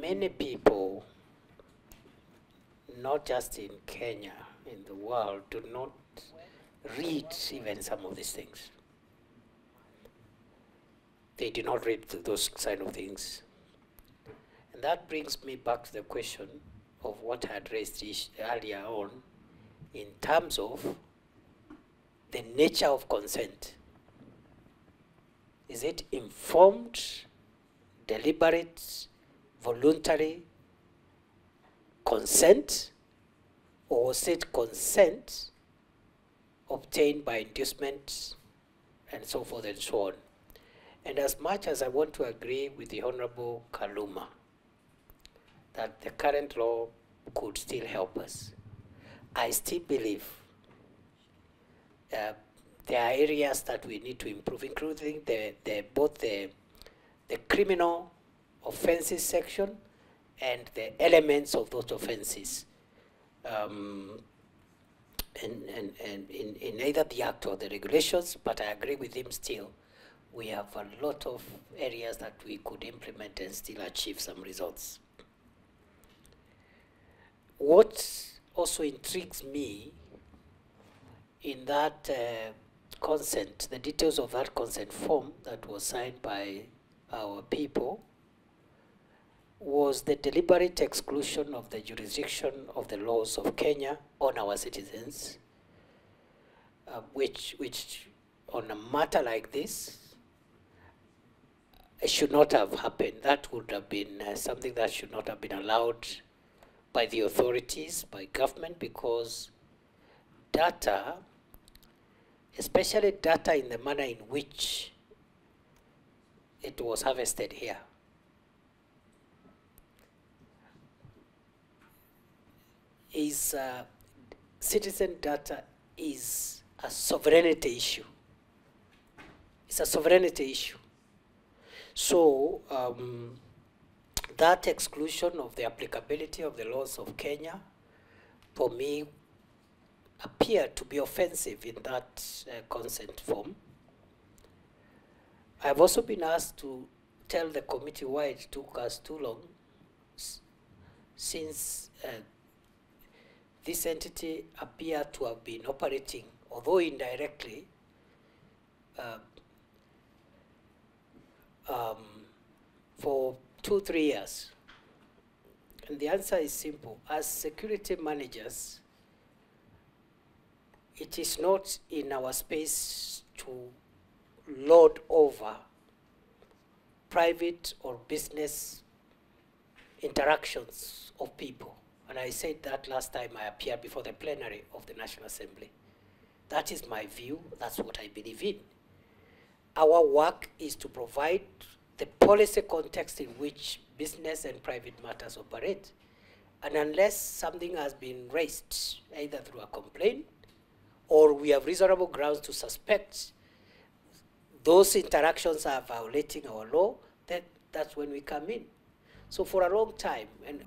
many people, not just in Kenya, in the world, do not read even some of these things. They do not read those kind of things. And that brings me back to the question of what I had raised earlier on in terms of the nature of consent. Is it informed, deliberate, voluntary consent, or was it consent obtained by inducement and so forth and so on? And as much as I want to agree with the Honorable Kaluma that the current law could still help us, I still believe there are areas that we need to improve, including both the criminal offenses section and the elements of those offenses in either the act or the regulations, but I agree with him still. We have a lot of areas that we could implement and still achieve some results. What also intrigues me in that consent, the details of that consent form that was signed by our people, was the deliberate exclusion of the jurisdiction of the laws of Kenya on our citizens, which on a matter like this, it should not have happened. That would have been something that should not have been allowed by the authorities, by government, because data, especially data in the manner in which it was harvested here, is citizen data is a sovereignty issue. It's a sovereignty issue. So that exclusion of the applicability of the laws of Kenya, for me, appeared to be offensive in that consent form. I've also been asked to tell the committee why it took us too long, since this entity appeared to have been operating, although indirectly, for 2-3 years. And the answer is simple. As security managers, it is not in our space to lord over private or business interactions of people. And I said that last time I appeared before the plenary of the National Assembly. That is my view. That's what I believe in. Our work is to provide the policy context in which business and private matters operate. And unless something has been raised, either through a complaint or we have reasonable grounds to suspect those interactions are violating our law, that's when we come in. So for a long time, and